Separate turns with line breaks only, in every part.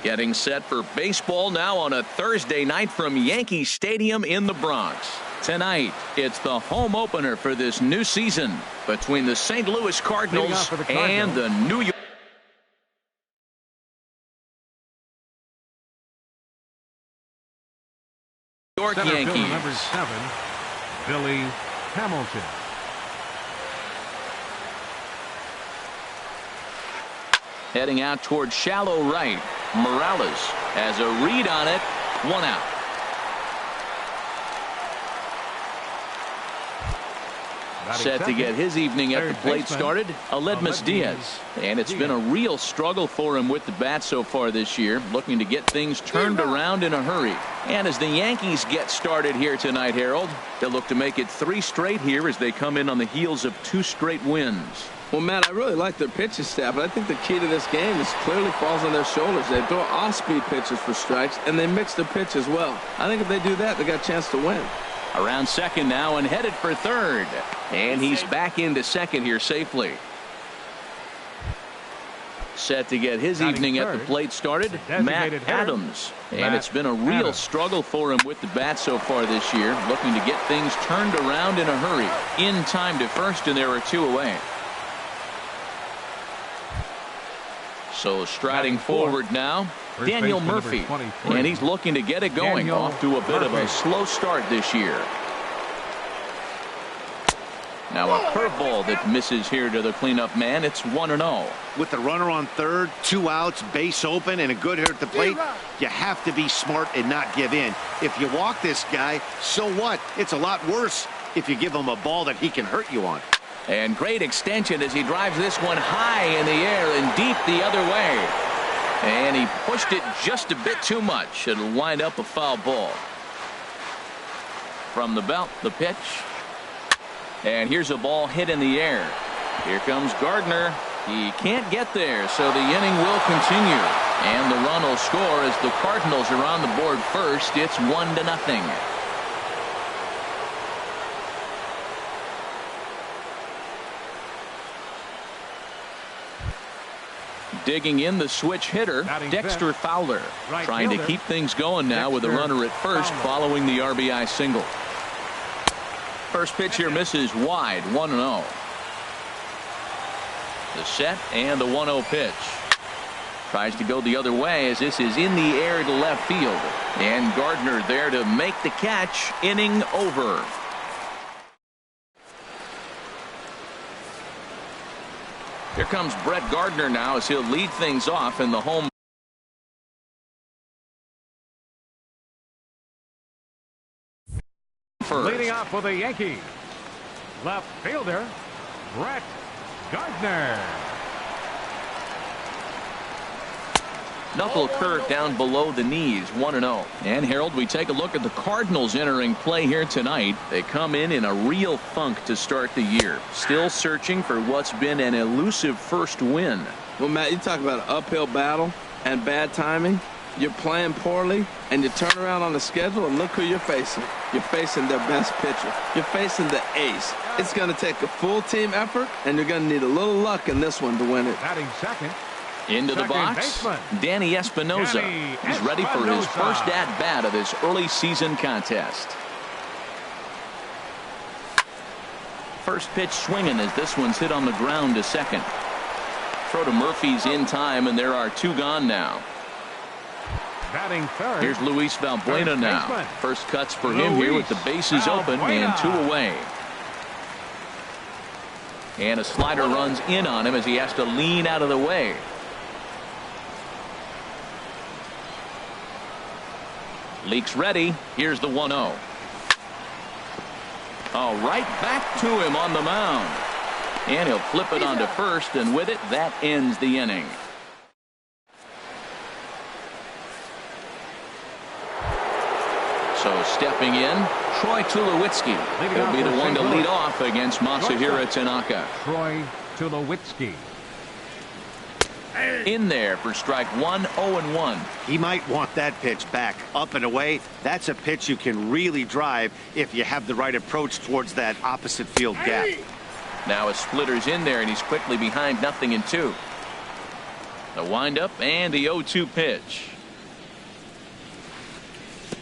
Getting set for baseball now on a Thursday night from Yankee Stadium in the Bronx. Tonight, it's the home opener for this new season between the St. Louis Cardinals and the New York Yankees.
Number 7, Billy Hamilton.
Heading out toward shallow right. Morales has a read on it. 1 out. Set to get his evening at the plate started, Aledmys Diaz. And it's been a real struggle for him with the bat so far this year, looking to get things turned around in a hurry. And as the Yankees get started here tonight, Harold, they'll look to make it 3 straight here as they come in on the heels of 2 straight wins.
Well, Matt, I really like their pitching staff, but I think the key to this game is clearly falls on their shoulders. They throw off-speed pitches for strikes, and they mix the pitch as well. I think if they do that, they got a chance to win.
Around second now and headed for third. And he's back into second here safely. Set to get his evening at the plate started, Matt Adams. And it's been a real struggle for him with the bat so far this year, looking to get things turned around in a hurry. In time to first, and there are 2 away. So striding forward now, Daniel Murphy. And he's looking to get it going, off to a bit of a slow start this year. Now a curveball that misses here to the cleanup man. It's 1-0.
With the runner on third, 2 outs, base open, and a good hit at the plate, you have to be smart and not give in. If you walk this guy, so what? It's a lot worse if you give him a ball that he can hurt you on.
And great extension as he drives this one high in the air and deep the other way. And he pushed it just a bit too much. It'll wind up a foul ball. From the belt, the pitch. And here's a ball hit in the air. Here comes Gardner. He can't get there, so the inning will continue. And the run will score as the Cardinals are on the board first. It's 1-0. Digging in the switch hitter, Dexter Fowler, trying to keep things going now with a runner at first following the RBI single. First pitch here misses wide, 1-0. The set and the 1-0 pitch. Tries to go the other way as this is in the air to left field. And Gardner there to make the catch. Inning over. Here comes Brett Gardner now as he'll lead things off in the home. First.
Leading off for the Yankees, left fielder, Brett Gardner.
Knuckle curve down below the knees, 1-0. And Harold, we take a look at the Cardinals entering play here tonight. They come in a real funk to start the year. Still searching for what's been an elusive first win.
Well, Matt, you talk about an uphill battle and bad timing. You're playing poorly, and you turn around on the schedule, and look who you're facing. You're facing their best pitcher. You're facing the ace. It's going to take a full team effort, and you're going to need a little luck in this one to win it.
Batting second.
Into the box, Danny Espinosa. He's ready for his first at-bat of this early season contest. First pitch swinging as this one's hit on the ground to second. Throw to Murphy's in time, and there are 2 gone now.
Batting third.
Here's Luis Valbuena now. First cuts for him here with the bases open and 2 away. And a slider runs in on him as he has to lean out of the way. Leaks ready. Here's the 1-0. Right back to him on the mound. And he'll flip it onto first, and with it, that ends the inning. So stepping in, Troy Tulowitzki will be the one to lead off against Masahiro Tanaka.
Troy Tulowitzki.
In there for strike 1, 0-1.
He might want that pitch back up and away. That's a pitch you can really drive if you have the right approach towards that opposite field gap.
Now a splitter's in there, and he's quickly behind 0-2. The windup and the 0-2 pitch.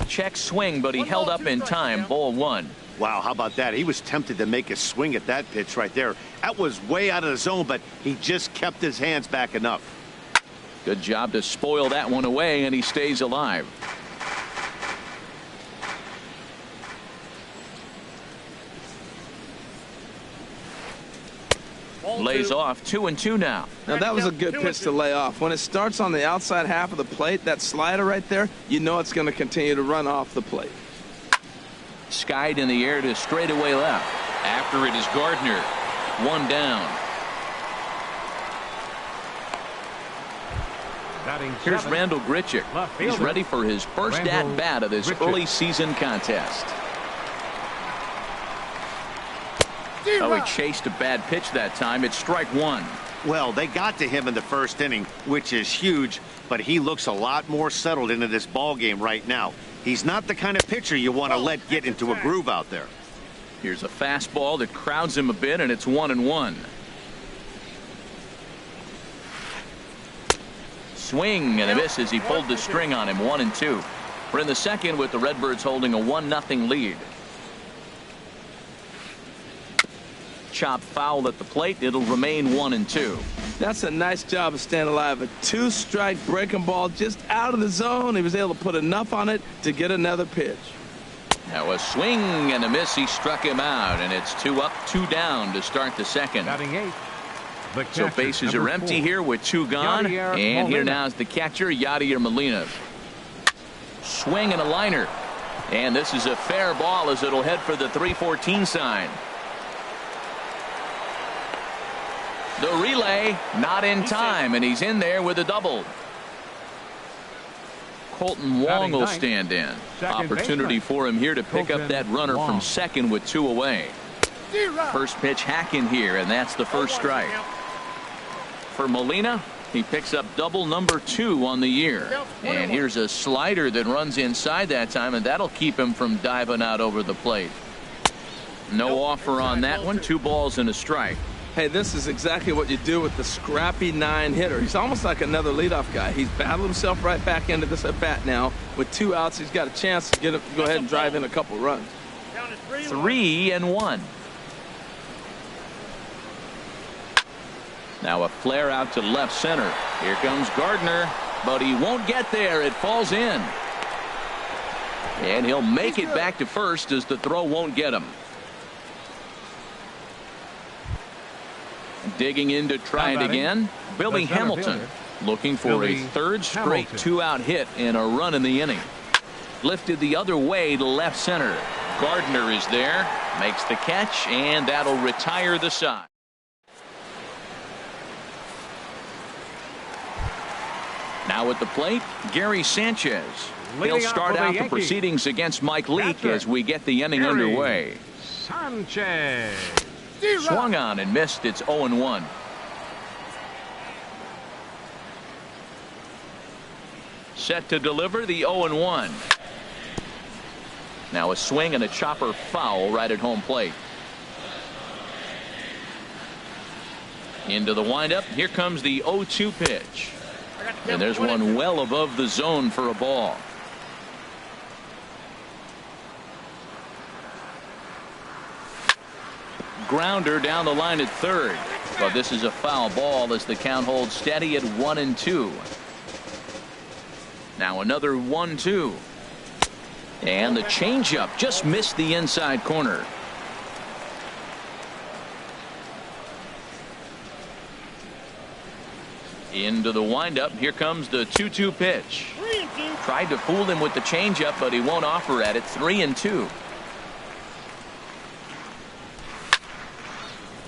Check swing, but he held up in time. Ball 1.
Wow, how about that? He was tempted to make a swing at that pitch right there. That was way out of the zone, but he just kept his hands back enough.
Good job to spoil that one away, and he stays alive. Lays off 2-2 now.
Now that was a good pitch to lay off. When it starts on the outside half of the plate, that slider right there, you know it's going to continue to run off the plate.
Skied in the air to straightaway left. After it is Gardner. 1 down. Here's Randall Grichuk. He's ready for his first at-bat of this early season contest. Oh, he chased a bad pitch that time. It's strike 1.
Well, they got to him in the first inning, which is huge, but he looks a lot more settled into this ball game right now. He's not the kind of pitcher you want to let get into a groove out there.
Here's a fastball that crowds him a bit, and it's 1-1. Swing and a miss as he pulled the string on him. 1-2. We're in the second with the Redbirds holding a 1-0 lead. Chop foul at the plate. It'll remain 1-2.
That's a nice job of staying alive. A 2-strike breaking ball just out of the zone. He was able to put enough on it to get another pitch.
Now a swing and a miss. He struck him out, and it's 2 up, 2 down to start the second.
Batting 8.
So bases are empty here with 2 gone. And here now is the catcher, Yadier Molina. Swing and a liner. And this is a fair ball as it'll head for the 3-14 sign. The relay not in time, and he's in there with a double. Colton Wong will stand in. Opportunity for him here to pick up that runner from second with 2 away. First pitch hack in here, and that's the first strike. For Molina, he picks up double number 2 on the year. And here's a slider that runs inside that time, and that'll keep him from diving out over the plate. No offer on that one. 2 balls and a strike.
Hey, this is exactly what you do with the scrappy 9 hitter. He's almost like another leadoff guy. He's battled himself right back into this at bat now. With 2 outs, he's got a chance to go ahead and drive in a couple runs.
3-1. Now a flare out to left center. Here comes Gardner, but he won't get there. It falls in. And he'll make it back to first as the throw won't get him. Digging in to try it again. Billy Hamilton looking for a 3rd straight 2-out hit and a run in the inning. Lifted the other way to left center. Gardner is there, makes the catch, and that'll retire the side. Now at the plate, Gary Sanchez. He'll start out the proceedings against Mike Leake as we get the inning underway.
Sanchez.
Swung on and missed. It's 0-1. Set to deliver the 0-1. Now a swing and a chopper foul right at home plate. Into the windup. Here comes the 0-2 pitch. And there's one well above the zone for a ball. Grounder down the line at third. But this is a foul ball as the count holds steady at 1-2. Now another 1-2. And the changeup just missed the inside corner. Into the windup. Here comes the 2-2 pitch. Tried to fool him with the changeup, but he won't offer at it. 3-2.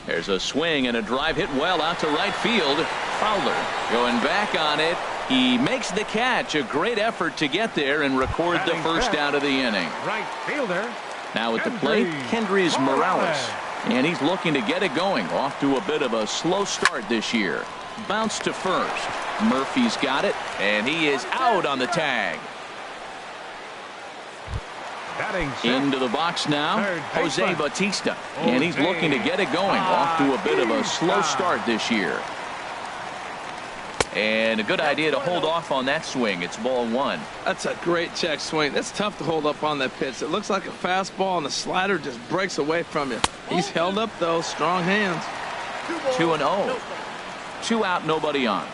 There's a swing and a drive hit well out to right field. Fowler going back on it. He makes the catch. A great effort to get there and record the first out of the inning.
Right fielder.
Now at the plate, Kendrys Morales. And he's looking to get it going. Off to a bit of a slow start this year. Bounce to first. Murphy's got it, and he is out on the tag. Into the box now, Jose Bautista. And he's looking to get it going. Off to a bit of a slow start this year. And a good idea to hold off on that swing. It's ball one.
That's a great check swing. That's tough to hold up on that pitch. It looks like a fastball, and the slider just breaks away from you. He's held up, though. Strong hands.
2-0. 2 out, nobody on.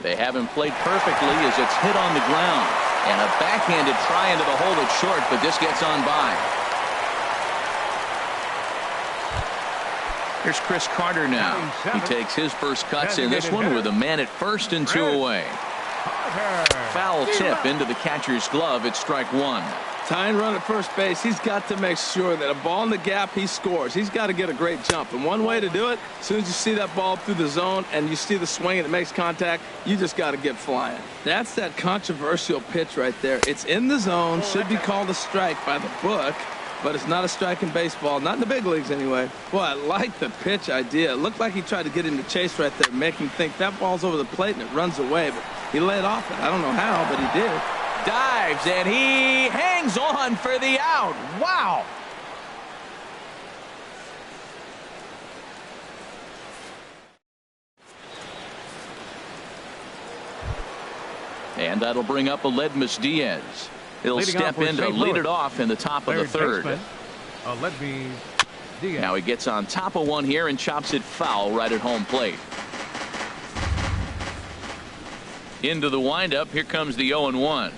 They haven't played perfectly as it's hit on the ground. And a backhanded try into the hole. It's short, but this gets on by. Here's Chris Carter now. He takes his first cuts in this one with a man at first and 2 away. Foul tip into the catcher's glove. It's strike one.
Tying run at first base. He's got to make sure that a ball in the gap, he scores. He's got to get a great jump. And one way to do it, as soon as you see that ball through the zone and you see the swing and it makes contact, you just got to get flying. That's that controversial pitch right there. It's in the zone, should be called a strike by the book, but it's not a strike in baseball, not in the big leagues anyway. Boy, I like the pitch idea. It looked like he tried to get him to chase right there, make him think that ball's over the plate and it runs away, but he laid off it. I don't know how, but he did.
Dives, and he hangs on for the out. Wow. And that'll bring up Aledmus Diaz. He'll step in to lead it off in the top of the third. Now he gets on top of one here and chops it foul right at home plate. Into the windup. Here comes the 0-1.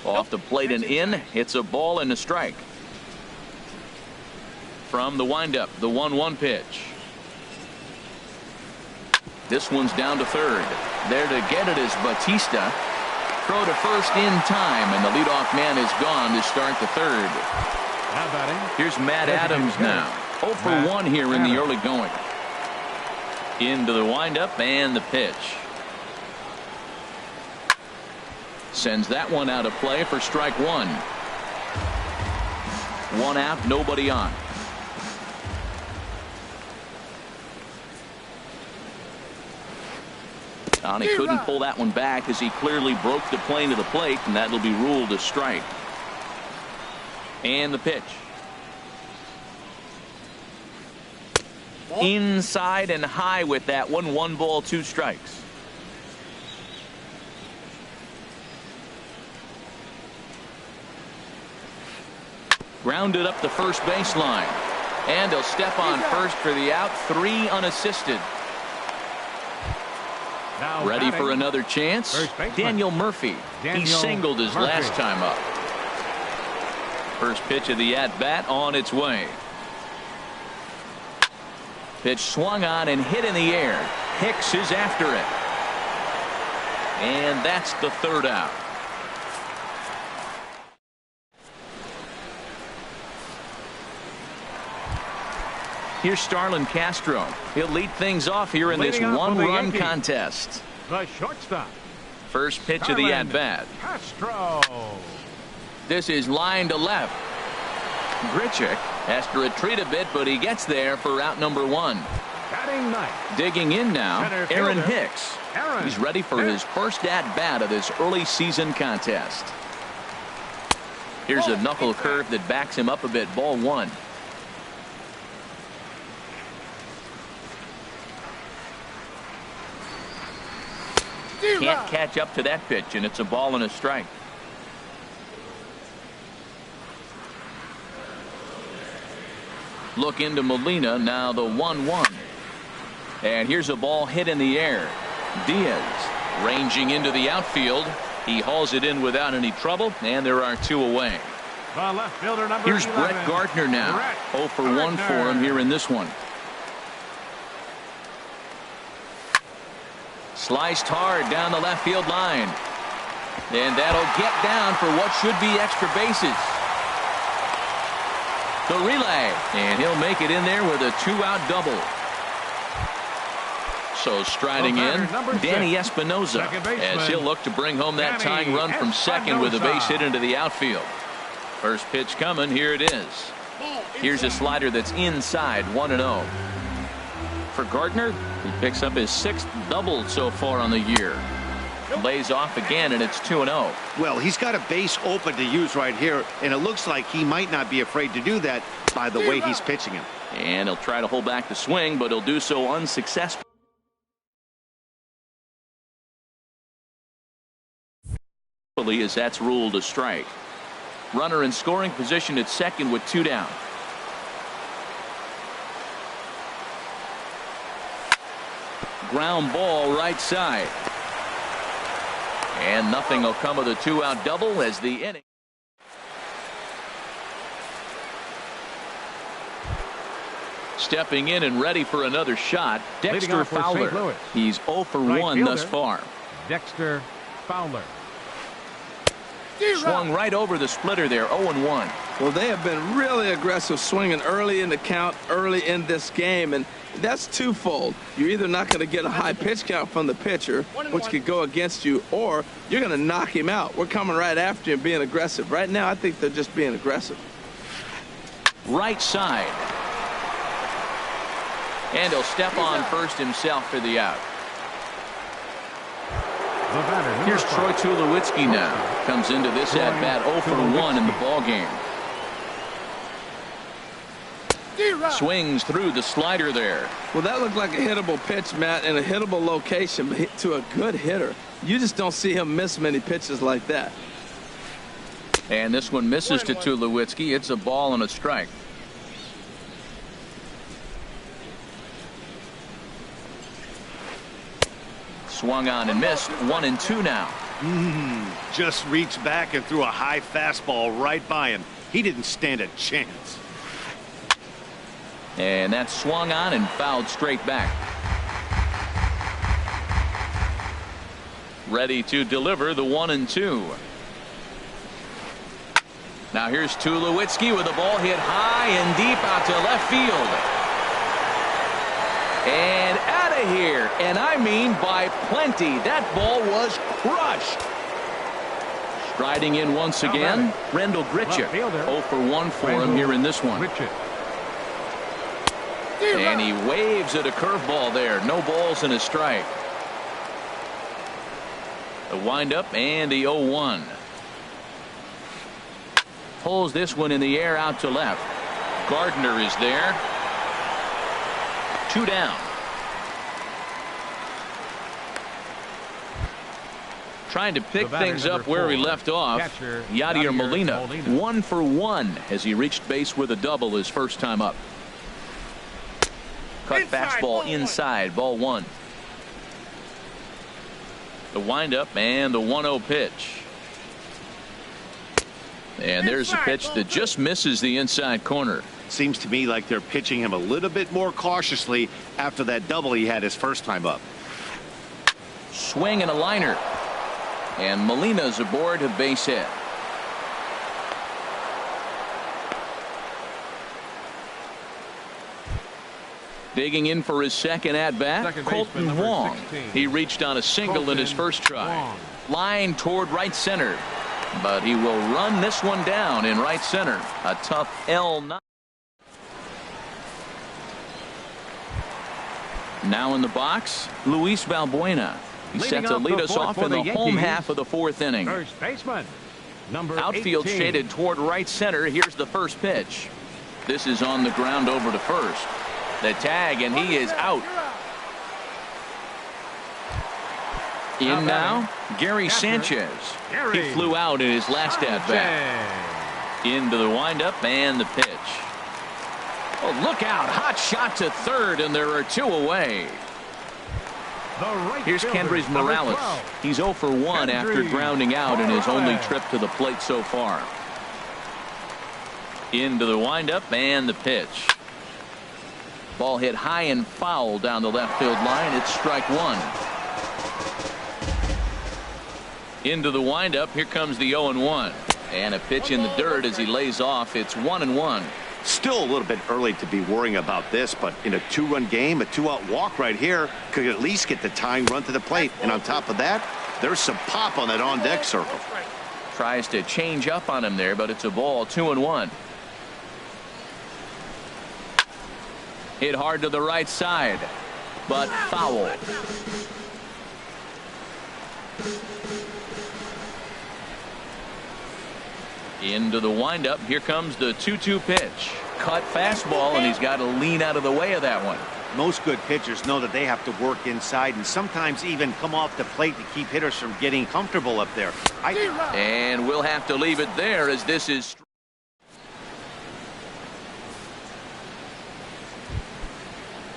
Off the plate and in. It's a ball and a strike. From the windup, the 1-1 pitch. This one's down to third. There to get it is Batista. Throw to first in time, and the leadoff man is gone to start the third. Here's Matt Adams now. 0 for 1 here in the early going. Into the windup and the pitch. Sends that one out of play for strike one. 1 out, nobody on. He couldn't pull that one back as he clearly broke the plane to the plate, and that'll be ruled a strike. And the pitch. Inside and high with that one. 1 ball, 2 strikes. Grounded up the first baseline. And he'll step on first for the out. 3 unassisted. Ready for another chance? Daniel Murphy. He singled his last time up. First pitch of the at-bat on its way. Pitch swung on and hit in the air. Hicks is after it. And that's the third out. Here's Starlin Castro. He'll lead things off here in this one-run contest.
The shortstop.
First pitch of the at-bat.
Castro.
This is line to left. Grichuk has to retreat a bit, but he gets there for out number 1.
Batting ninth.
Digging in now, Aaron
fielder,
Hicks.
Aaron
He's ready for his first at-bat of this early season contest. Here's a knuckle curve that backs him up a bit. Ball 1. Can't catch up to that pitch, and it's a ball and a strike. Look into Molina, now the 1-1. And here's a ball hit in the air. Diaz ranging into the outfield. He hauls it in without any trouble, and there are 2 away.
The left fielder, number
Here's
11.
Brett Gardner now.
Brett
0 for 1 for him here in this one. Sliced hard down the left field line. And that'll get down for what should be extra bases. The relay. And he'll make it in there with a 2-out double. So striding in, Danny Espinoza, as he'll look to bring home that tying run from second with a base hit into the outfield. First pitch coming. Here it is. Here's a slider that's inside. 1-0. For Gardner, he picks up his 6th double so far on the year. Lays off again, and it's 2-0.
Well, he's got a base open to use right here, and it looks like he might not be afraid to do that by the way he's pitching him.
And he'll try to hold back the swing, but he'll do so unsuccessfully as that's ruled a strike. Runner in scoring position at second with 2 down. Ground ball right side. And nothing will come of the 2-out double as the inning. Stepping in and ready for another shot, Dexter Fowler. He's 0 for 1 thus far.
Dexter Fowler.
Swung right over the splitter there, 0-1.
Well, they have been really aggressive swinging early in the count, early in this game, and that's twofold. You're either not going to get a high pitch count from the pitcher, which could go against you, or you're going to knock him out. We're coming right after him, being aggressive. Right now, I think they're just being aggressive.
Right side. And he'll step on first himself for the out. Here's Troy Tulowitzki now. Comes into this at-bat 0 for 1 in the ballgame. Swings through the slider there.
Well, that looked like a hittable pitch, Matt, in a hittable location, but hit to a good hitter. You just don't see him miss many pitches like that.
And this one misses to Tulowitzki. It's a ball and a strike. Swung on and missed. 1-2 now.
Just reached back and threw a high fastball right by him. He didn't stand a chance.
And that swung on and fouled straight back. Ready to deliver the 1-2. Now here's Tulowitzki with a ball hit high and deep out to left field. And out of here, and I mean by plenty. That ball was crushed. Striding in once again, Rendell Gritcha. 0 for 1 for him here in this one. And he waves at a curveball there. No balls and a strike. The windup and the 0-1. Pulls this one in the air out to left. Gardner is there. 2 down. Trying to pick things up where he left off. Yadier Molina 1 for 1 as he reached base with a double his first time up. Cut fastball inside, ball 1. The windup and the 1-0 pitch. And there's a pitch that just misses the inside corner.
Seems to me like they're pitching him a little bit more cautiously after that double he had his first time up.
Swing and a liner. And Molina's aboard a base hit. Digging in for his second at-bat, Colton Wong. He reached on a single in his first try. Line toward right center. But he will run this one down in right center. A tough L9. Now in the box, Luis Valbuena. He's set to lead us off in the home half of the 4th inning.
First baseman, number
Outfield
18.
shaded toward right center. Here's the first pitch. This is on the ground over to first. The tag, and he is out. In now, Gary Sanchez. He flew out in his last at-bat. Into the windup and the pitch. Oh, look out. Hot shot to third, and there are 2 away. Here's Kendrys Morales. He's 0 for 1 after grounding out in his only trip to the plate so far. Into the windup and the pitch. Ball hit high and foul down the left field line. It's strike 1. Into the windup. Here comes the 0-1. And a pitch in the dirt as he lays off. It's 1-1.
Still a little bit early to be worrying about this, but in a 2-run game, a 2-out walk right here could at least get the tying run to the plate. And on top of that, there's some pop on that on-deck circle.
Tries to change up on him there, but it's a ball. 2-1. Hit hard to the right side, but foul. Into the windup. Here comes the 2-2 pitch. Cut fastball, and he's got to lean out of the way of that one.
Most good pitchers know that they have to work inside and sometimes even come off the plate to keep hitters from getting comfortable up there.
And we'll have to leave it there as this is.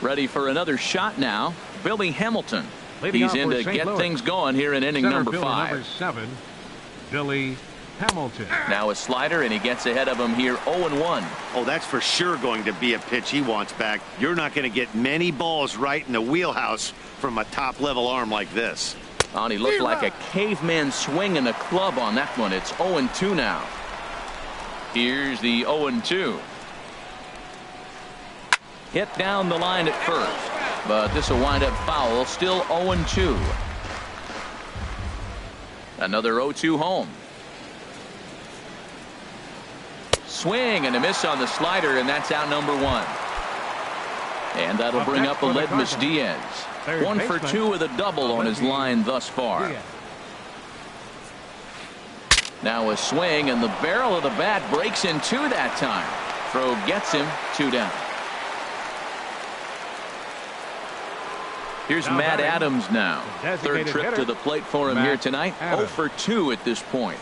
Ready for another shot now. Billy Hamilton. He's in to get things going here in inning number 5.
Number 7, Billy Hamilton.
Now a slider, and he gets ahead of him here 0-1.
Oh, that's for sure going to be a pitch he wants back. You're not going to get many balls right in the wheelhouse from a top-level arm like this.
And he looked like a caveman swinging a club on that one. It's 0-2 now. Here's the 0-2. Hit down the line at first, but this will wind up foul. Still 0-2. Another 0-2 home. Swing and a miss on the slider, and that's out number 1. And that'll bring up Aledmys Diaz. 1 for 2 with a double on his line thus far. Now a swing, and the barrel of the bat breaks in 2 that time. Throw gets him 2 down. Here's Matt Adams now. Third trip to the plate for him here tonight. 0 for 2 at this point.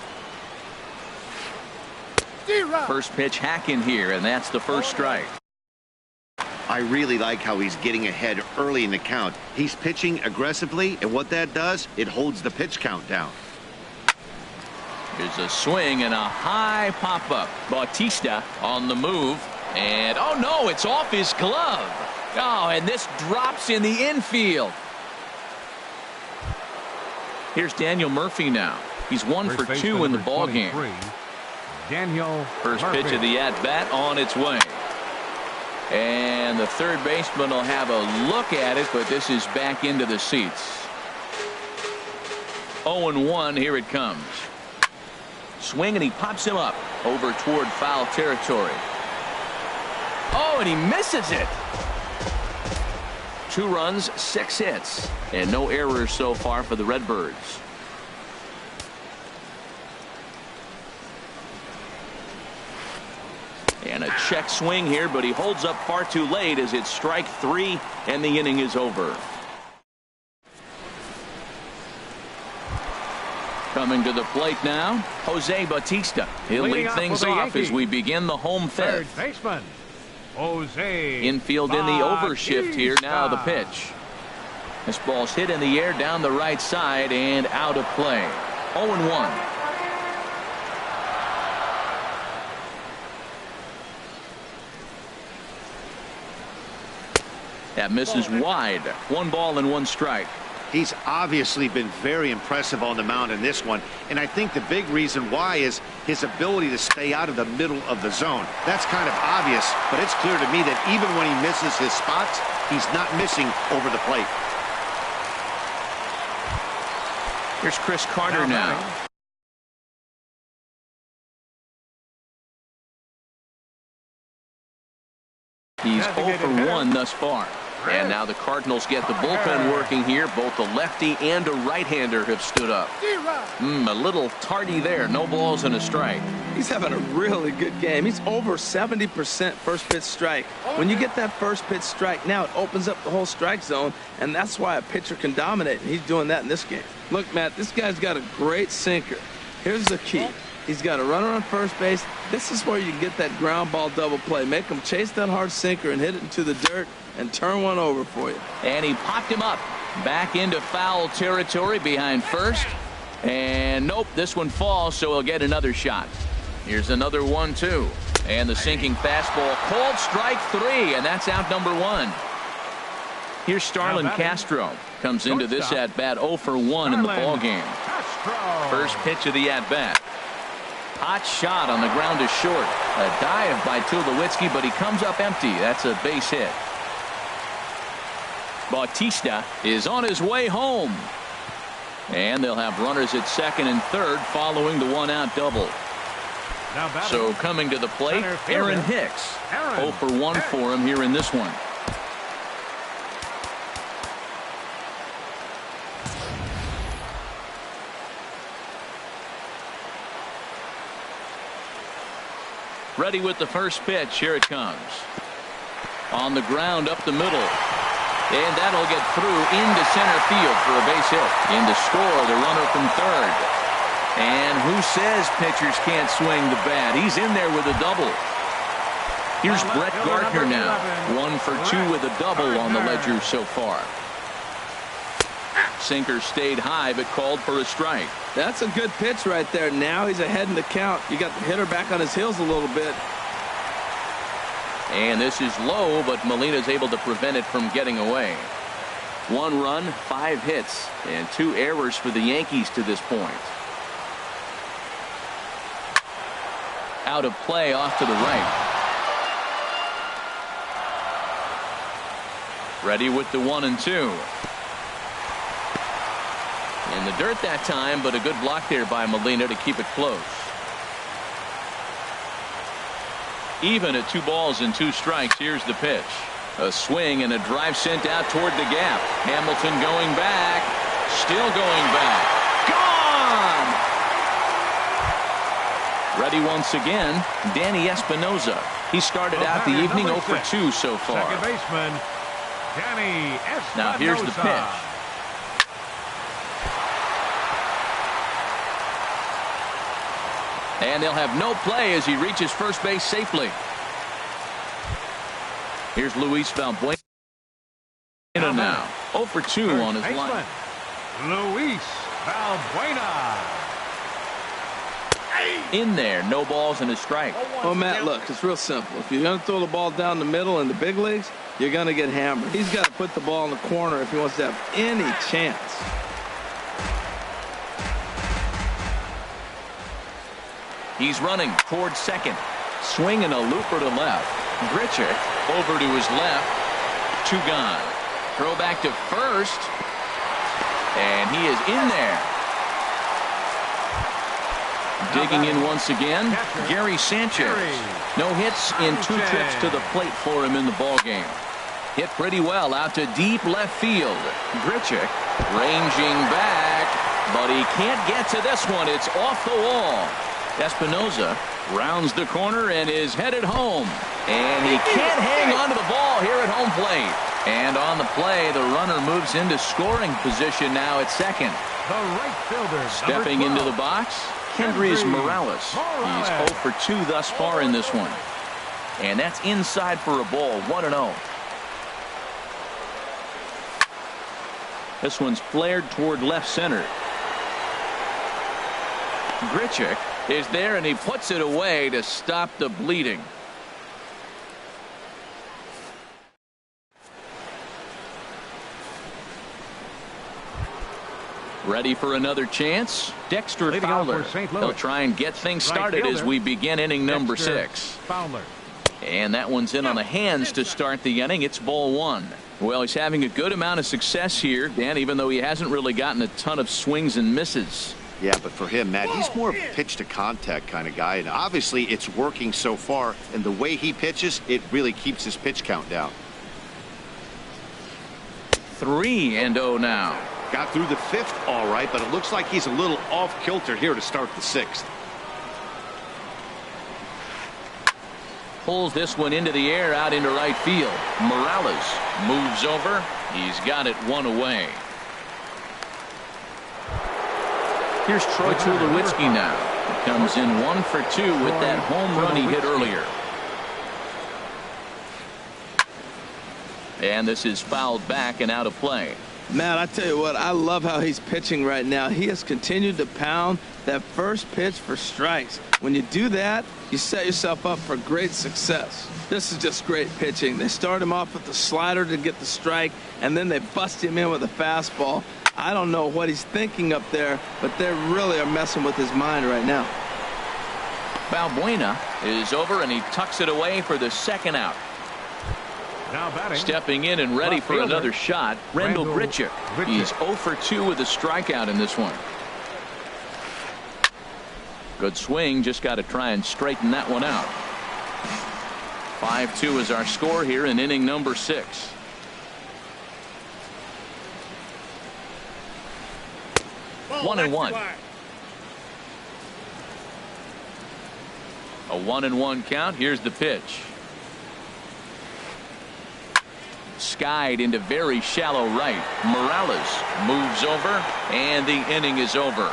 First pitch hacking here, and that's the first strike.
I really like how he's getting ahead early in the count. He's pitching aggressively, and what that does, it holds the pitch count down.
Here's a swing and a high pop-up. Bautista on the move, and oh no, it's off his glove. Oh, and this drops in the infield. Here's Daniel Murphy now. He's 1 for 2 in the ball game.
Daniel
First
Murphy.
pitch of the at-bat on its way. And the third baseman will have a look at it, but this is back into the seats. 0-1, here it comes. Swing, and he pops him up over toward foul territory. Oh, and he misses it. 2 runs, 6 hits, and no errors so far for the Redbirds. And a check swing here, but he holds up far too late as it's strike 3, and the inning is over. Coming to the plate now, Jose Bautista. He'll lead things off as we begin the home
Third
fifth.
baseman, Jose
Infield in the overshift here. Now the
Bautista.
pitch. This ball's hit in the air down the right side and out of play. 0-1. That misses wide. 1 ball and 1 strike.
He's obviously been very impressive on the mound in this one, and I think the big reason why is his ability to stay out of the middle of the zone. That's kind of obvious, but it's clear to me that even when he misses his spots, he's not missing over the plate.
Here's Chris Carter now. He's 0 for 1 thus far. And now the Cardinals get the bullpen working here. Both a lefty and a right-hander have stood up. A little tardy there. No balls and a strike.
He's having a really good game. He's over 70% first pitch strike. When you get that first pitch strike, now it opens up the whole strike zone, and that's why a pitcher can dominate, and he's doing that in this game. Look, Matt, this guy's got a great sinker. Here's the key. He's got a runner on first base. This is where you get that ground ball double play. Make him chase that hard sinker and hit it into the dirt and turn one over for you.
And he popped him up. Back into foul territory behind first. And nope, this one falls, so he'll get another shot. Here's another 1-2. And the sinking fastball. Called strike 3, and that's out number 1. Here's Starlin Castro. Comes into this at-bat 0 for 1 in the ballgame. First pitch of the at-bat. Hot shot on the ground is short. A dive by Tulowitzki, but he comes up empty. That's a base hit. Bautista is on his way home. And they'll have runners at second and third following the 1-out double. So coming to the plate, Aaron Hicks. 0 for 1 for him here in this one. Ready with the first pitch. Here it comes. On the ground up the middle. And that'll get through into center field for a base hit. In to score the runner from third. And who says pitchers can't swing the bat? He's in there with a double. Here's Brett Gardner now. 1 for 2 with a double on the ledger so far. Sinker stayed high but called for a strike.
That's a good pitch right there. Now he's ahead in the count. You got the hitter back on his heels a little bit.
And this is low, but Molina's able to prevent it from getting away. 1 run, 5 hits, and 2 errors for the Yankees to this point. Out of play off to the right. Ready with the 1-2. In the dirt that time, but a good block there by Molina to keep it close. Even at 2 balls and 2 strikes. Here's the pitch. A swing and a drive sent out toward the gap. Hamilton going back. Still going back. Gone! Ready once again, Danny Espinosa. He started out the evening 0 for 2 so far.
Second baseman, Danny Espinosa.
Now here's the pitch. And they'll have no play as he reaches first base safely. Here's Luis Valbuena now. 0 for 2 on his line.
Luis Valbuena.
In there, no balls and a strike.
Well, Matt, look, it's real simple. If you're going to throw the ball down the middle in the big leagues, you're going to get hammered. He's got to put the ball in the corner if he wants to have any chance.
He's running towards second. Swinging a looper to left. Grichuk over to his left. 2 gone. Throw back to first. And he is in there. Digging in once again, Gary Sanchez. No hits in 2 trips to the plate for him in the ballgame. Hit pretty well out to deep left field. Grichuk ranging back, but he can't get to this one. It's off the wall. Espinosa rounds the corner and is headed home. And he can't hang on to the ball here at home plate. And on the play, the runner moves into scoring position now at second.
The right fielder,
stepping into the box, Kendrys Morales. He's 0 for 2 thus far in this one. And that's inside for a ball, 1-0. This one's flared toward left center. Grichuk is there, and he puts it away to stop the bleeding. Ready for another chance? Dexter Fowler. He'll try and get things started as we begin inning number 6.
Fowler.
And that one's in on the hands to start the inning. It's ball 1. Well, he's having a good amount of success here, Dan, even though he hasn't really gotten a ton of swings and misses.
Yeah, but for him, Matt, he's more of a pitch-to-contact kind of guy, and obviously it's working so far, and the way he pitches, it really keeps his pitch count down.
3-0 now.
Got through the 5th all right, but it looks like he's a little off-kilter here to start the 6th.
Pulls this one into the air out into right field. Morales moves over. He's got it 1 away. Here's Troy Tulowitzki now. He comes in 1 for 2 with that home run he hit earlier. And this is fouled back and out of play.
Matt, I tell you what, I love how he's pitching right now. He has continued to pound that first pitch for strikes. When you do that, you set yourself up for great success. This is just great pitching. They start him off with the slider to get the strike, and then they bust him in with a fastball. I don't know what he's thinking up there, but they really are messing with his mind right now.
Valbuena is over, and he tucks it away for the 2nd out.
Now batting.
Stepping in and ready for another shot, Randall Grichuk. He's 0 for 2 with a strikeout in this one. Good swing, just got to try and straighten that one out. 5-2 is our score here in inning number 6. A 1-1 count. Here's the pitch. Skied into very shallow right. Morales moves over, and the inning is over.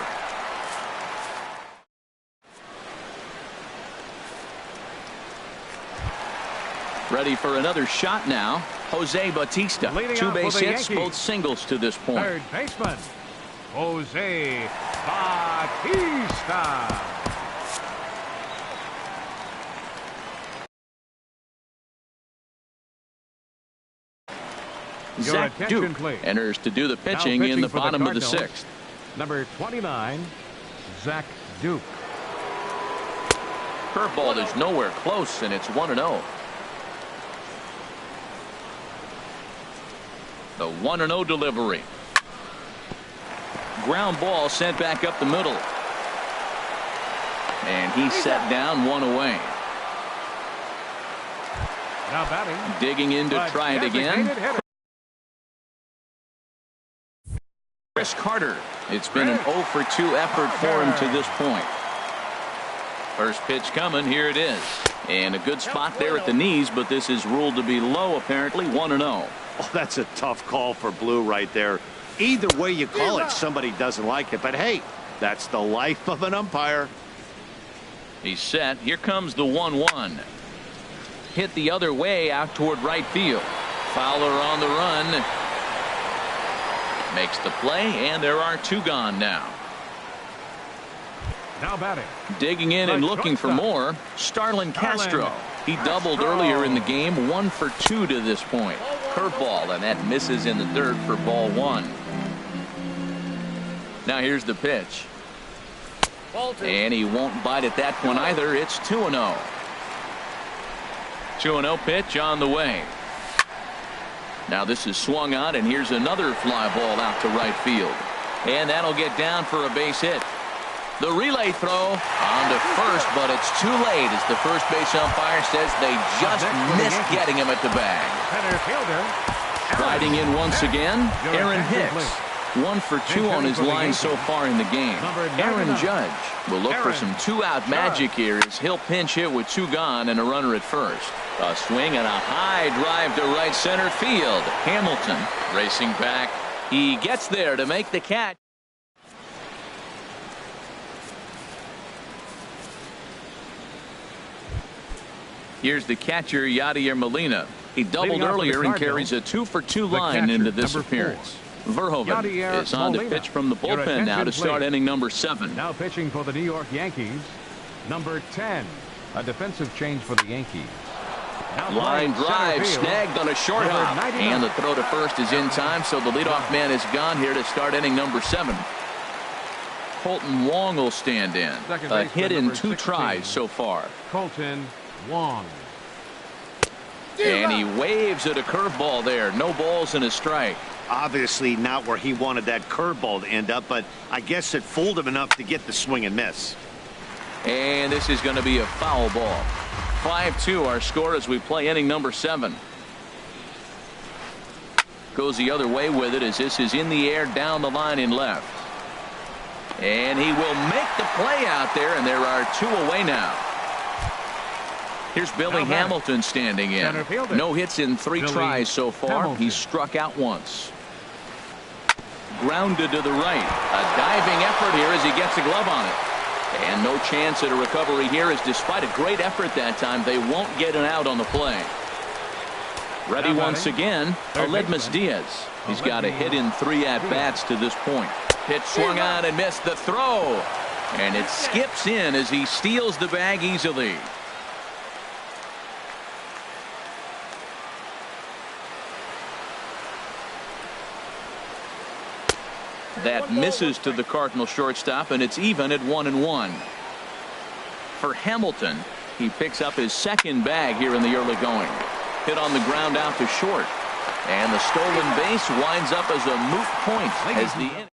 Ready for another shot now. Jose Bautista. Two base hits, both singles to this point.
Third baseman, Jose Bautista.
Zach Duke enters to do the pitching in the bottom of the sixth.
Number 29, Zach Duke.
Curveball is nowhere close, and it's 1-0. The 1-0 delivery. Ground ball sent back up the middle. And he's set down, one away.
Now batting.
Digging in to try it again. Chris Carter. It's been an 0 for 2 effort for him to this point. First pitch coming. Here it is. And a good spot there at the knees, but this is ruled to be low, apparently. 1-0.
Oh, that's a tough call for Blue right there. Either way you call it, somebody doesn't like it. But, hey, that's the life of an umpire.
He's set. Here comes the 1-1. Hit the other way out toward right field. Fowler on the run. Makes the play, and there are 2 gone now.
Now batting.
Digging in and looking for more. Starlin Castro. He doubled earlier in the game. 1 for 2 to this point. Curveball, and that misses in the third for ball 1. Now here's the pitch. And he won't bite at that one either. It's 2-0. 2-0 pitch on the way. Now this is swung on, and here's another fly ball out to right field. And that'll get down for a base hit. The relay throw on to first, but it's too late as the first base umpire says they just missed getting him at the bag. Riding in once again, Aaron Hicks. 1 for 2 on his line so far in the game. Aaron Judge will look for some 2-out magic here as he'll pinch hit with 2 gone and a runner at first. A swing and a high drive to right center field. Hamilton racing back. He gets there to make the catch. Here's the catcher, Yadier Molina. He doubled earlier and carries a 2 for 2 line into this appearance. Verhoeven is on to pitch from the bullpen now to start inning number 7.
Now pitching for the New York Yankees, number 10. A defensive change for the Yankees.
Line drive snagged on a short hop. And the throw to first is in time, so the leadoff man is gone here to start inning number 7. Colton Wong will stand in. A hit in 2 tries so far.
Colton Wong.
And he waves at a curveball there. No balls and a strike.
Obviously not where he wanted that curveball to end up, but I guess it fooled him enough to get the swing and miss.
And this is going to be a foul ball. 5-2 our score as we play inning number 7. Goes the other way with it as this is in the air down the line in left. And he will make the play out there, and there are 2 away now. Here's Billy Hamilton standing in. No hits in 3 tries so far. He's struck out once. Grounded to the right. A diving effort here as he gets a glove on it. And no chance at a recovery here as despite a great effort that time, they won't get an out on the play. Ready once again, Aledmus Diaz. He's got a hit in 3 at-bats to this point. Pitch swung on and missed the throw. And it skips in as he steals the bag easily. That misses to the Cardinal shortstop, and it's even at 1-1. For Hamilton, he picks up his 2nd bag here in the early going. Hit on the ground out to short. And the stolen base winds up as a moot point as the inning.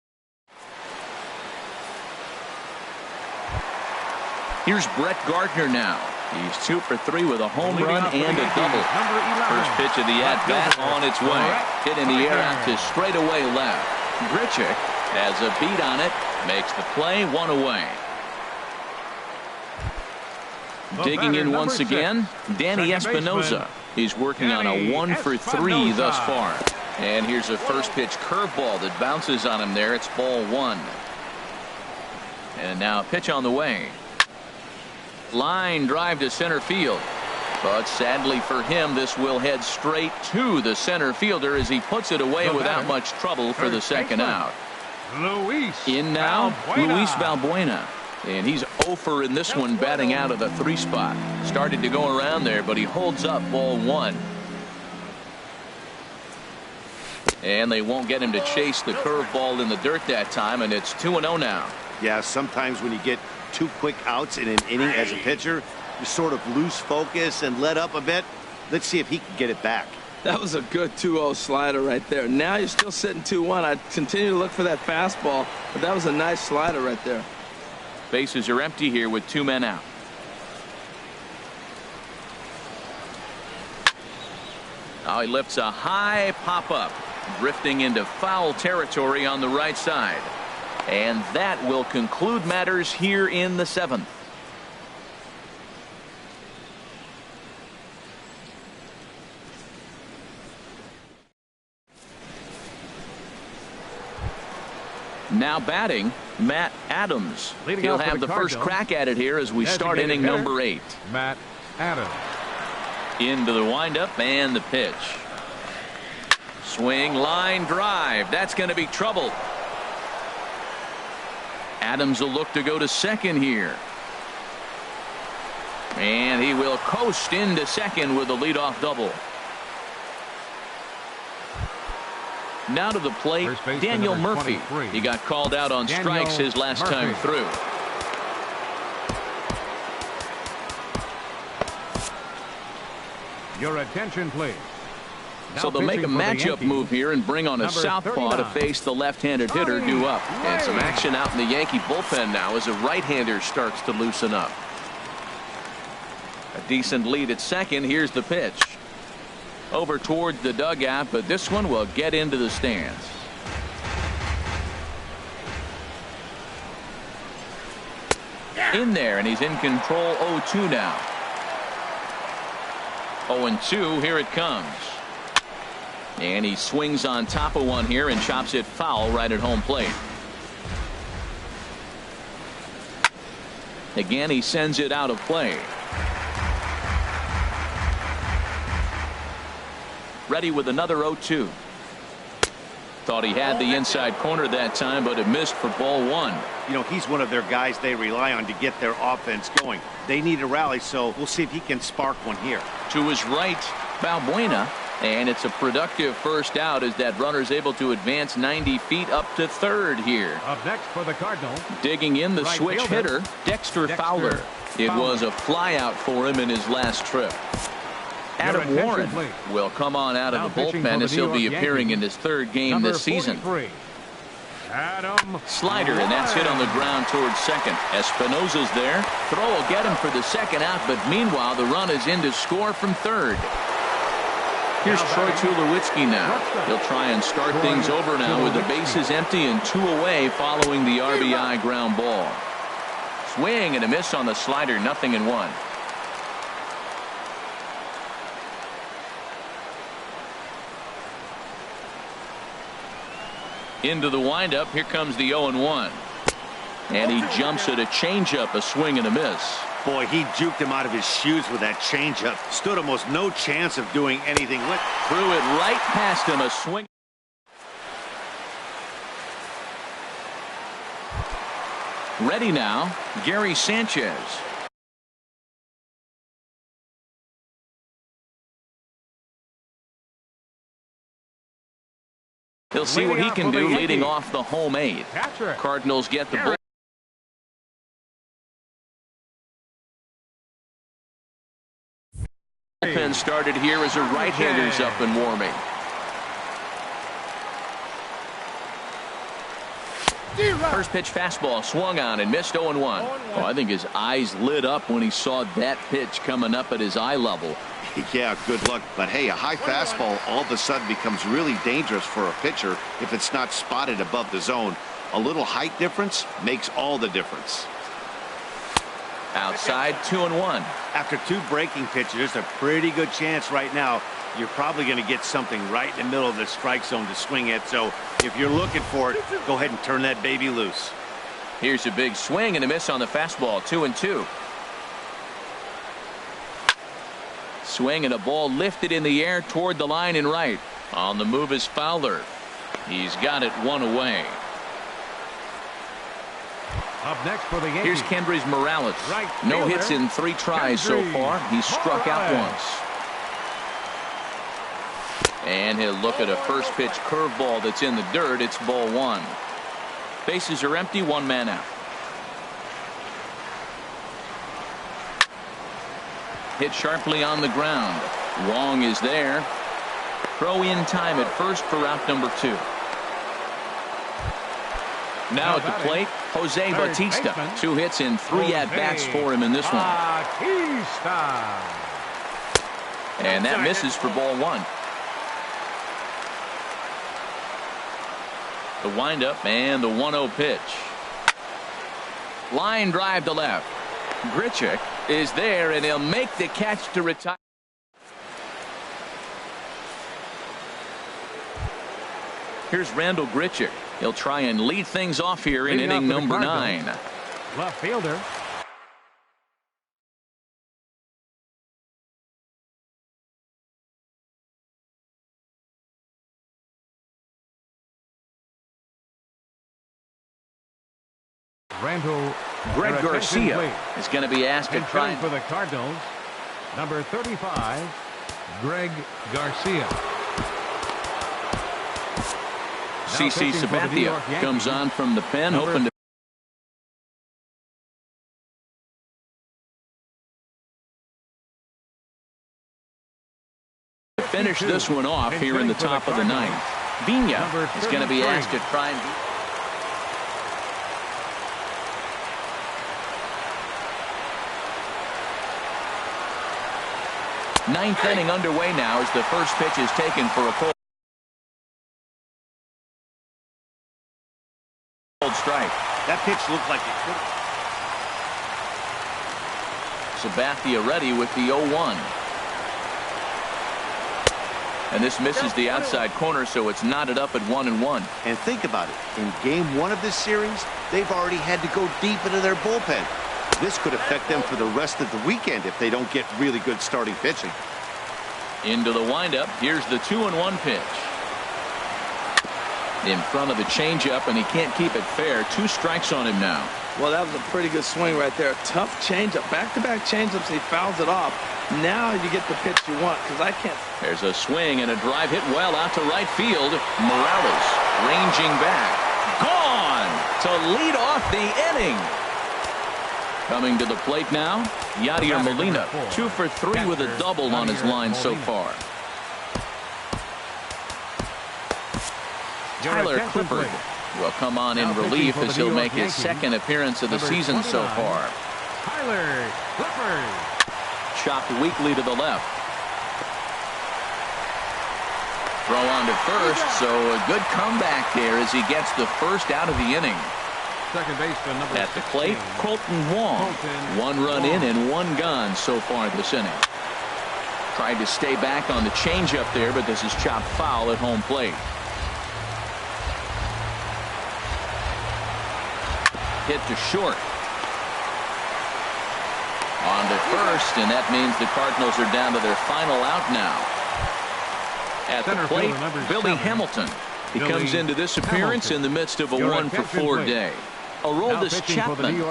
Here's Brett Gardner now. He's 2 for 3 with a home run and a double. First pitch of the at-bat on its way. Hit in the air out to straightaway left. Grichuk has a beat on it, makes the play, 1 away. Digging in once again, Danny Espinoza. He's working on a 1 for 3 thus far. And here's a first pitch curveball that bounces on him there. It's ball 1. And now a pitch on the way. Line drive to center field. But sadly for him, this will head straight to the center fielder as he puts it away without much trouble for the second out. In now, Luis Valbuena. And he's 0 for in this one, batting out of the 3 spot. Started to go around there, but he holds up ball 1. And they won't get him to chase the curveball in the dirt that time, and it's 2-0 now.
Yeah, sometimes when you get 2 quick outs in an inning as a pitcher, you sort of lose focus and let up a bit. Let's see if he can get it back.
That was a good 2-0 slider right there. Now you're still sitting 2-1. I continue to look for that fastball, but that was a nice slider right there.
Bases are empty here with 2 men out. Now he lifts a high pop-up, drifting into foul territory on the right side. And that will conclude matters here in the 7th. Now batting, Matt Adams. He'll have the first crack at it here as we start inning number 8.
Matt Adams.
Into the windup and the pitch. Swing, line drive. That's going to be trouble. Adams will look to go to second here. And he will coast into second with a leadoff double. Now to the plate, Daniel Murphy. He got called out on strikes his last time through.
Your attention, please.
So they'll make a matchup move here and bring on a southpaw to face the left-handed hitter due up. And some action out in the Yankee bullpen now as a right-hander starts to loosen up. A decent lead at second. Here's the pitch. Over towards the dugout, but this one will get into the stands. In there, and he's in control. 0-2 now. 0-2. Here it comes. And he swings on top of one here and chops it foul right at home plate. Again, he sends it out of play. Ready with another 0-2. Thought he had the inside corner that time, but it missed for ball 1.
You know, he's one of their guys they rely on to get their offense going. They need a rally, so we'll see if he can spark one here.
To his right, Valbuena. And it's a productive first out as that runner's able to advance 90 feet up to third here.
Up next for the Cardinals.
Digging in the right switch hitter, Dexter Fowler. It was a flyout for him in his last trip. Adam Warren will come on out of the bullpen as he'll be appearing in his 3rd game this season.
Adam
Slider, and that's hit on the ground towards second. Espinoza's there. Throw will get him for the second out, but meanwhile the run is in to score from third. Here's Troy Tulowitzki now. He'll try and start things over now with the bases empty and 2 away following the RBI ground ball. Swing and a miss on the slider, 0-1. Into the windup. Here comes the 0-1. And he jumps at a changeup, a swing and a miss.
Boy, he juked him out of his shoes with that changeup. Stood almost no chance of doing anything with.
Threw it right past him, a swing. Ready now, Gary Sanchez. He'll see what he can do leading off the home 8th. Cardinals get the ball. Bullpen started here as a right-hander's up and warming. First pitch fastball swung on and missed 0-1. Oh, I think his eyes lit up when he saw that pitch coming up at his eye level.
Yeah, good luck. But hey, a high fastball all of a sudden becomes really dangerous for a pitcher if it's not spotted above the zone. A little height difference makes all the difference.
Outside, 2-1.
After 2 breaking pitches, there's a pretty good chance right now you're probably going to get something right in the middle of the strike zone to swing at. So if you're looking for it, go ahead and turn that baby loose.
Here's a big swing and a miss on the fastball. 2-2. Swing and a ball lifted in the air toward the line and right. On the move is Fowler. He's got it 1 away.
Up next for the Yankees.
Here's Kendrys Morales.
Right
No
fielder,
hits in 3 tries so far. He's struck out once. And he'll look at a first pitch curveball that's in the dirt. It's ball 1. Bases are empty, 1 man out. Hit sharply on the ground. Wong is there. Throw in time at first for out number 2. Now at the plate, Jose Bautista. 2 hits and 3 at-bats for him in this one.
Bautista.
And that misses for ball 1. The windup and the 1-0 pitch. Line drive to left. Grichuk is there, and he'll make the catch to retire. Here's Randall Grichuk. He'll try and lead things off here in inning number 9.
Left fielder. Randall.
Greg Garcia is going to be asked to try
for the Cardinals. Number 35, Greg Garcia.
CC Sabathia comes on from the pen, hoping to finish this one off here in the top of the 9th. Vina is going to be asked to try and ninth inning underway now as the first pitch is taken for a cold strike.
That pitch looked like it could.
Sabathia ready with the 0-1. And this misses the outside corner, so it's knotted up at 1-1.
And think about it. In game 1 of this series, they've already had to go deep into their bullpen. This could affect them for the rest of the weekend if they don't get really good starting pitching.
Into the windup. Here's the 2-1 pitch. In front of the changeup, and he can't keep it fair. 2 strikes on him now.
Well, that was a pretty good swing right there. Tough changeup. Back-to-back changeups. He fouls it off. Now you get the pitch you want, because I can't. There's
a swing and a drive hit well out to right field. Morales ranging back. Gone to lead off the inning. Coming to the plate now, Yadier Molina, 2 for 3 with a double on his line so far. Tyler Clippard will come on in relief as he'll make his 2nd appearance of the season so far.
Tyler Clippard.
Chopped weakly to the left. Throw on to first, so a good comeback there as he gets the first out of the inning.
Second baseman number
at the plate, Colton Wong. 1 run in and 1 gone so far this inning. Tried to stay back on the changeup there, but this is chopped foul at home plate. Hit to short. On to first, and that means the Cardinals are down to their final out now. At the plate, Billy Hamilton. He comes into this appearance in the midst of a 1-for-4 day. Aroldis Chapman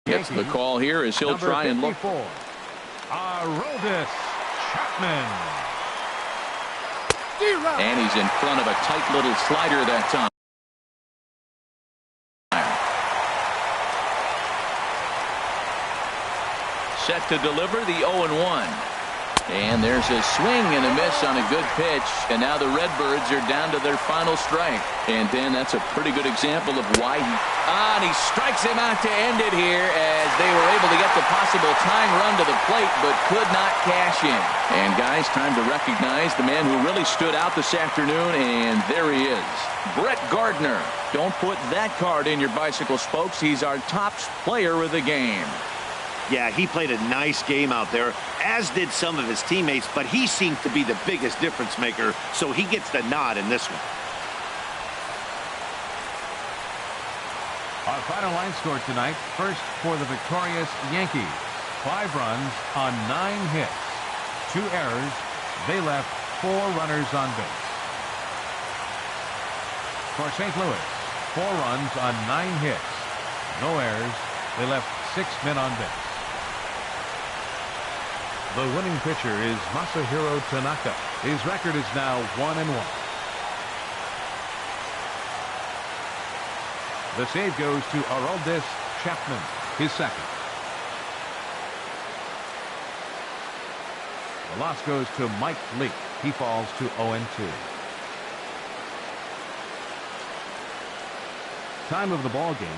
gets the call here as he'll try and look.
Aroldis Chapman.
And he's in front of a tight little slider that time. Set to deliver the 0-1. And there's a swing and a miss on a good pitch. And now the Redbirds are down to their final strike. And Dan, that's a pretty good example of why and he strikes him out to end it here as they were able to get the possible tying run to the plate but could not cash in. And guys, time to recognize the man who really stood out this afternoon, and there he is, Brett Gardner. Don't put that card in your bicycle spokes. He's our top player of the game.
Yeah, he played a nice game out there, as did some of his teammates, but he seemed to be the biggest difference maker, so he gets the nod in this one.
Our final line score tonight, first for the victorious Yankees. 5 runs on 9 hits. 2 errors. They left 4 runners on base. For St. Louis, 4 runs on 9 hits. No errors. They left 6 men on base. The winning pitcher is Masahiro Tanaka. His record is now 1-1. The save goes to Aroldis Chapman, his second. The loss goes to Mike Leake. He falls to 0-2. Time of the ball game,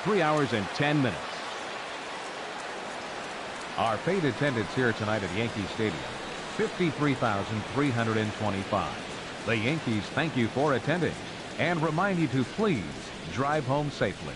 3 hours and 10 minutes. Our paid attendance here tonight at Yankee Stadium, 53,325. The Yankees thank you for attending and remind you to please drive home safely.